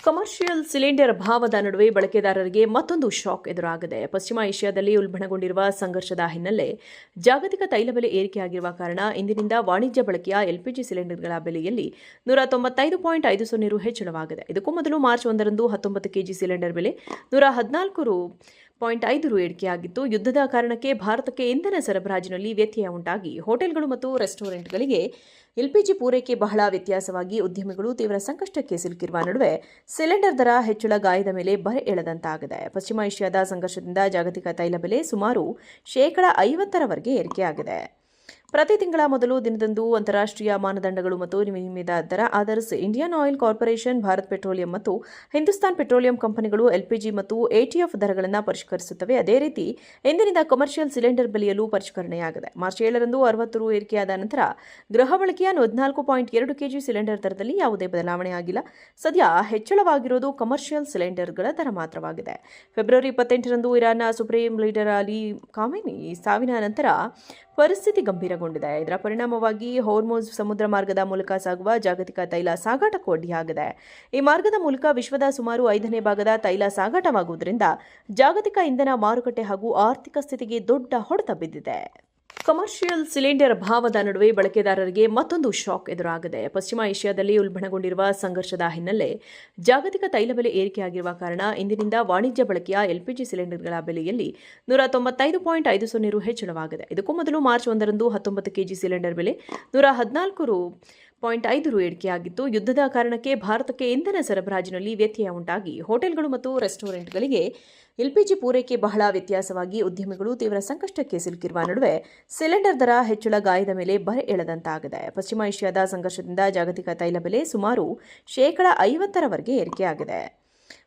Commercial cylinder ಅಭಾವದ ನಡುವೆ ಬಳಕೆದಾರರಿಗೆ ಮತ್ತೊಂದು ಶಾಕ್ ಎದುರಾಗಿದೆ. ಪಶ್ಚಿಮ ಏಷ್ಯಾದಲ್ಲಿ ಉಲ್ಬಣಗೊಂಡಿರುವ ಸಂಘರ್ಷದ ಹಿನ್ನೆಲೆ ಜಾಗತಿಕ ತೈಲ ಬೆಲೆ ಏರಿಕೆಯಾಗಿರುವ ಕಾರಣ ಇಂದಿನಿಂದ ವಾಣಿಜ್ಯ ಬಳಕೆಯ ಎಲ್ಪಿಜಿ ಸಿಲಿಂಡರ್ಗಳ ಬೆಲೆಯಲ್ಲಿ ರು ಹೆಚ್ಚಳವಾಗಿದೆ. ಇದಕ್ಕೂ ಮೊದಲು ಮಾರ್ಚ್ 1ರಂದು 19 ಕೆಜಿ ಸಿಲಿಂಡರ್ ಬೆಲೆ ರು ಏರಿಕೆಯಾಗಿತ್ತು. ಯುದ್ಧದ ಕಾರಣಕ್ಕೆ ಭಾರತಕ್ಕೆ ಇಂಧನ ಸರಬರಾಜಿನಲ್ಲಿ ವ್ಯತ್ಯಯ ಉಂಟಾಗಿ ಹೋಟೆಲ್ಗಳು ಮತ್ತು ರೆಸ್ಟೋರೆಂಟ್ಗಳಿಗೆ ಎಲ್ಪಿಜಿ ಪೂರೈಕೆ ಬಹಳ ವ್ಯತ್ಯಾಸವಾಗಿ ಉದ್ಯಮಿಗಳು ತೀವ್ರ ಸಂಕಷ್ಟಕ್ಕೆ ಸಿಲುಕಿರುವ ನಡುವೆ ಸಿಲಿಂಡರ್ ದರ ಹೆಚ್ಚಳ ಗಾಯದ ಮೇಲೆ ಬರೆ ಎಳೆದಂತಾಗಿದೆ. ಪಶ್ಚಿಮ ಏಷ್ಯಾದ ಸಂಘರ್ಷದಿಂದ ಜಾಗತಿಕ ತೈಲ ಬೆಲೆ ಸುಮಾರು 50% ಏರಿಕೆಯಾಗಿದೆ. ಪ್ರತಿ ತಿಂಗಳ ಮೊದಲು ದಿನದಂದು ಅಂತಾರಾಷ್ಟ್ರೀಯ ಮಾನದಂಡಗಳು ಮತ್ತು ವಿನಿಮಯದ ದರ ಆಧರಿಸಿ Indian oil corporation, Bharat petroleum ಮತ್ತು ಹಿಂದೂಸ್ತಾನ್ ಪೆಟ್ರೋಲಿಯಂ ಕಂಪನಿಗಳು ಎಲ್ಪಿಜಿ ಮತ್ತು ಎಟಿಎಫ್ ದರಗಳನ್ನು ಪರಿಷ್ಕರಿಸುತ್ತವೆ. ಅದೇ ರೀತಿ ಇಂದಿನಿಂದ ಕಮರ್ಷಿಯಲ್ ಸಿಲಿಂಡರ್ ಬೆಲೆಯಲ್ಲೂ ಪರಿಷ್ಕರಣೆಯಾಗಿದೆ. ಮಾರ್ಚ್ 7ರಂದು ರು ಏರಿಕೆಯಾದ ನಂತರ ಗೃಹ ಬಳಕೆಯ 14.2 ಕೆಜಿ ಸಿಲಿಂಡರ್ ದರದಲ್ಲಿ ಯಾವುದೇ ಬದಲಾವಣೆ ಆಗಿಲ್ಲ. ಸದ್ಯ ಹೆಚ್ಚಳವಾಗಿರುವುದು ಕಮರ್ಷಿಯಲ್ ಸಿಲಿಂಡರ್ಗಳ ದರ ಮಾತ್ರವಾಗಿದೆ. ಫೆಬ್ರವರಿ 28ರಂದು ಇರಾನ್ನ ಸುಪ್ರೀಂ ಲೀಡರ್ ಅಲಿ ಖಾಮೆನಿ ಸಾವಿನ ನಂತರ ಪರಿಸ್ಥಿತಿ ಗಂಭೀರಗೊಂಡಿದೆ. ಇದರ ಪರಿಣಾಮವಾಗಿ ಹೋರ್ಮುಜ್ ಸಮುದ್ರ ಮಾರ್ಗದ ಮೂಲಕ ಸಾಗುವ ಜಾಗತಿಕ ತೈಲ ಸಾಗಾಟಕ್ಕೂ ಅಡ್ಡಿಯಾಗಿದೆ. ಈ ಮಾರ್ಗದ ಮೂಲಕ ವಿಶ್ವದ ಸುಮಾರು 5ನೇ ಭಾಗದ ತೈಲ ಸಾಗಾಟವಾಗುವುದರಿಂದ ಜಾಗತಿಕ ಇಂಧನ ಮಾರುಕಟ್ಟೆ ಹಾಗೂ ಆರ್ಥಿಕ ಸ್ಥಿತಿಗೆ ದೊಡ್ಡ ಹೊಡೆತ ಬಿದ್ದಿದೆ. ಕಮರ್ಷಿಯಲ್ ಸಿಲಿಂಡರ್ ಅಭಾವದ ನಡುವೆ ಬಳಕೆದಾರರಿಗೆ ಮತ್ತೊಂದು ಶಾಕ್ ಎದುರಾಗಿದೆ. ಪಶ್ಚಿಮ ಏಷ್ಯಾದಲ್ಲಿ ಉಲ್ಬಣಗೊಂಡಿರುವ ಸಂಘರ್ಷದ ಹಿನ್ನೆಲೆ ಜಾಗತಿಕ ತೈಲ ಬೆಲೆ ಏರಿಕೆಯಾಗಿರುವ ಕಾರಣ ಇಂದಿನಿಂದ ವಾಣಿಜ್ಯ ಬಳಕೆಯ ಎಲ್ಪಿಜಿ ಸಿಲಿಂಡರ್ಗಳ ಬೆಲೆಯಲ್ಲಿ ರು ಹೆಚ್ಚಳವಾಗಿದೆ. ಇದಕ್ಕೂ ಮೊದಲು ಮಾರ್ಚ್ 1ರಂದು 19 ಕೆಜಿ ಸಿಲಿಂಡರ್ ಬೆಲೆ ರು ಏರಿಕೆಯಾಗಿತ್ತು. ಯುದ್ಧದ ಕಾರಣಕ್ಕೆ ಭಾರತಕ್ಕೆ ಇಂಧನ ಸರಬರಾಜಿನಲ್ಲಿ ವ್ಯತ್ಯಯ ಉಂಟಾಗಿ ಹೋಟೆಲ್ಗಳು ಮತ್ತು ರೆಸ್ಟೋರೆಂಟ್ಗಳಿಗೆ ಎಲ್ಪಿಜಿ ಪೂರೈಕೆ ಬಹಳ ವ್ಯತ್ಯಾಸವಾಗಿ ಉದ್ಯಮಿಗಳು ತೀವ್ರ ಸಂಕಷ್ಟಕ್ಕೆ ಸಿಲುಕಿರುವ ನಡುವೆ ಸಿಲಿಂಡರ್ ದರ ಹೆಚ್ಚಳ ಗಾಯದ ಮೇಲೆ ಬರೆ ಎಳೆದಂತಾಗಿದೆ. ಪಶ್ಚಿಮ ಏಷ್ಯಾದ ಸಂಘರ್ಷದಿಂದ ಜಾಗತಿಕ ತೈಲ ಬೆಲೆ ಸುಮಾರು 50% ಏರಿಕೆಯಾಗಿದೆ.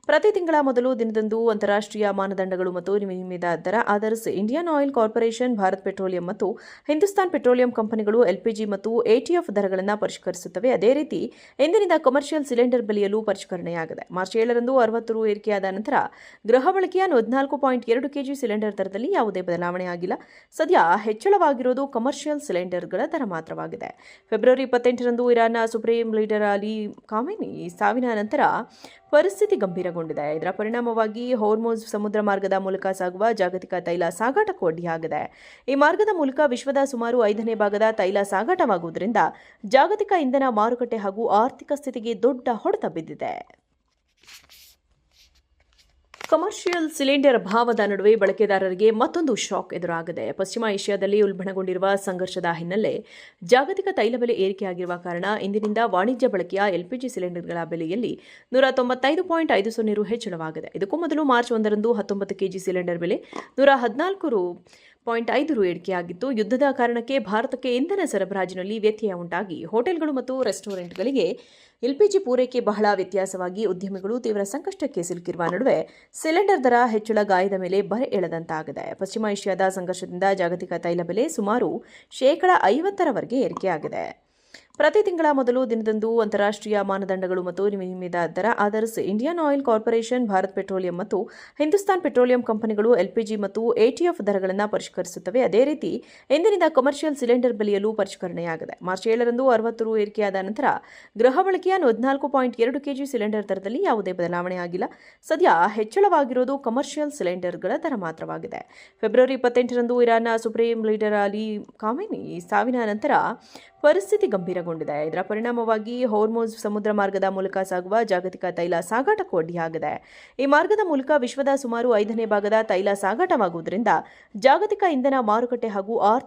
ಪ್ರತಿ ತಿಂಗಳ ಮೊದಲು ದಿನದಂದು ಅಂತಾರಾಷ್ಟ್ರೀಯ ಮಾನದಂಡಗಳು ಮತ್ತು ವಿನಿಮಯದ ದರ ಆಧರಿಸಿ Indian oil corporation, Bharat petroleum ಮತ್ತು ಹಿಂದೂಸ್ತಾನ್ ಪೆಟ್ರೋಲಿಯಂ ಕಂಪನಿಗಳು ಎಲ್ಪಿಜಿ ಮತ್ತು ಎಟಿಎಫ್ ದರಗಳನ್ನು ಪರಿಷ್ಕರಿಸುತ್ತವೆ. ಅದೇ ರೀತಿ ಇಂದಿನಿಂದ ಕಮರ್ಷಿಯಲ್ ಸಿಲಿಂಡರ್ ಬೆಲೆಯಲ್ಲೂ ಪರಿಷ್ಕರಣೆಯಾಗಿದೆ. ಮಾರ್ಚ್ 7ರಂದು ರು ಏರಿಕೆಯಾದ ನಂತರ ಗೃಹ ಬಳಕೆಯ 14.2 ಕೆಜಿ ಸಿಲಿಂಡರ್ ದರದಲ್ಲಿ ಯಾವುದೇ ಬದಲಾವಣೆ ಆಗಿಲ್ಲ. ಸದ್ಯ ಹೆಚ್ಚಳವಾಗಿರುವುದು ಕಮರ್ಷಿಯಲ್ ಸಿಲಿಂಡರ್ಗಳ ದರ ಮಾತ್ರವಾಗಿದೆ. ಫೆಬ್ರವರಿ 28ರಂದು ಇರಾನ್ನ ಸುಪ್ರೀಂ ಲೀಡರ್ ಅಲಿ ಖಾಮೆನಿ ಸಾವಿನ ನಂತರ ಪರಿಸ್ಥಿತಿ ಗಂಭೀರಗೊಂಡಿದೆ. ಇದರ ಪರಿಣಾಮವಾಗಿ ಹೋರ್ಮುಜ್ ಸಮುದ್ರ ಮಾರ್ಗದ ಮೂಲಕ ಸಾಗುವ ಜಾಗತಿಕ ತೈಲ ಸಾಗಾಟಕ್ಕೂ ಅಡ್ಡಿಯಾಗಿದೆ. ಈ ಮಾರ್ಗದ ಮೂಲಕ ವಿಶ್ವದ ಸುಮಾರು 5ನೇ ಭಾಗದ ತೈಲ ಸಾಗಾಟವಾಗುವುದರಿಂದ ಜಾಗತಿಕ ಇಂಧನ ಮಾರುಕಟ್ಟೆ ಹಾಗೂ ಆರ್ಥಿಕ ಸ್ಥಿತಿಗೆ ದೊಡ್ಡ ಹೊಡೆತ ಬಿದ್ದಿದೆ. ಕಮರ್ಷಿಯಲ್ ಸಿಲಿಂಡರ್ ಅಭಾವದ ನಡುವೆ ಬಳಕೆದಾರರಿಗೆ ಮತ್ತೊಂದು ಶಾಕ್ ಎದುರಾಗಿದೆ. ಪಶ್ಚಿಮ ಏಷ್ಯಾದಲ್ಲಿ ಉಲ್ಬಣಗೊಂಡಿರುವ ಸಂಘರ್ಷದ ಹಿನ್ನೆಲೆ ಜಾಗತಿಕ ತೈಲ ಬೆಲೆ ಏರಿಕೆಯಾಗಿರುವ ಕಾರಣ ಇಂದಿನಿಂದ ವಾಣಿಜ್ಯ ಬಳಕೆಯ ಎಲ್ಪಿಜಿ ಸಿಲಿಂಡರ್ಗಳ ಬೆಲೆಯಲ್ಲಿ ರು ಹೆಚ್ಚಳವಾಗಿದೆ. ಇದಕ್ಕೂ ಮೊದಲು ಮಾರ್ಚ್ 1ರಂದು 19 ಕೆಜಿ ಸಿಲಿಂಡರ್ ಬೆಲೆ ರು ಏರಿಕೆಯಾಗಿತ್ತು. ಯುದ್ಧದ ಕಾರಣಕ್ಕೆ ಭಾರತಕ್ಕೆ ಇಂಧನ ಸರಬರಾಜಿನಲ್ಲಿ ವ್ಯತ್ಯಯ ಉಂಟಾಗಿ ಹೋಟೆಲ್ಗಳು ಮತ್ತು ರೆಸ್ಟೋರೆಂಟ್ಗಳಿಗೆ ಎಲ್ಪಿಜಿ ಪೂರೈಕೆ ಬಹಳ ವ್ಯತ್ಯಾಸವಾಗಿ ಉದ್ಯಮಿಗಳು ತೀವ್ರ ಸಂಕಷ್ಟಕ್ಕೆ ಸಿಲುಕಿರುವ ನಡುವೆ ಸಿಲಿಂಡರ್ ದರ ಹೆಚ್ಚಳ ಗಾಯದ ಮೇಲೆ ಬರೆ ಎಳೆದಂತಾಗಿದೆ. ಪಶ್ಚಿಮ ಏಷ್ಯಾದ ಸಂಘರ್ಷದಿಂದ ಜಾಗತಿಕ ತೈಲ ಬೆಲೆ ಸುಮಾರು 50% ಏರಿಕೆಯಾಗಿದೆ. ಪ್ರತಿ ತಿಂಗಳ ಮೊದಲು ದಿನದಂದು ಅಂತಾರಾಷ್ಟ್ರೀಯ ಮಾನದಂಡಗಳು ಮತ್ತು ವಿನಿಮಯದ ದರ ಆಧರಿಸಿ Indian oil corporation, Bharat petroleum ಮತ್ತು ಹಿಂದೂಸ್ತಾನ್ ಪೆಟ್ರೋಲಿಯಂ ಕಂಪನಿಗಳು ಎಲ್ಪಿಜಿ ಮತ್ತು ಎಟಿಎಫ್ ದರಗಳನ್ನು ಪರಿಷ್ಕರಿಸುತ್ತವೆ. ಅದೇ ರೀತಿ ಇಂದಿನಿಂದ ಕಮರ್ಷಿಯಲ್ ಸಿಲಿಂಡರ್ ಬೆಲೆಯಲ್ಲೂ ಪರಿಷ್ಕರಣೆಯಾಗಿದೆ. ಮಾರ್ಚ್ 7ರಂದು ರು ಏರಿಕೆಯಾದ ನಂತರ ಗೃಹ ಬಳಕೆಯ 14.2 ಕೆಜಿ ಸಿಲಿಂಡರ್ ದರದಲ್ಲಿ ಯಾವುದೇ ಬದಲಾವಣೆ ಆಗಿಲ್ಲ. ಸದ್ಯ ಹೆಚ್ಚಳವಾಗಿರುವುದು ಕಮರ್ಷಿಯಲ್ ಸಿಲಿಂಡರ್ಗಳ ದರ ಮಾತ್ರವಾಗಿದೆ. ಫೆಬ್ರವರಿ 28ರಂದು ಇರಾನ್ನ ಸುಪ್ರೀಂ ಲೀಡರ್ ಅಲಿ ಖಾಮೆನಿ ಸಾವಿನ ನಂತರ ಪರಿಸ್ಥಿತಿ ಗಂಭೀರಗೊಂಡಿದೆ. ಇದರ ಪರಿಣಾಮವಾಗಿ ಹೋರ್ಮುಜ್ ಸಮುದ್ರ ಮಾರ್ಗದ ಮೂಲಕ ಸಾಗುವ ಜಾಗತಿಕ ತೈಲ ಸಾಗಾಟಕ್ಕೂ ಅಡ್ಡಿಯಾಗಿದೆ. ಈ ಮಾರ್ಗದ ಮೂಲಕ ವಿಶ್ವದ ಸುಮಾರು 5ನೇ ಭಾಗದ ತೈಲ ಸಾಗಾಟವಾಗುವುದರಿಂದ ಜಾಗತಿಕ ಇಂಧನ ಮಾರುಕಟ್ಟೆ ಹಾಗೂ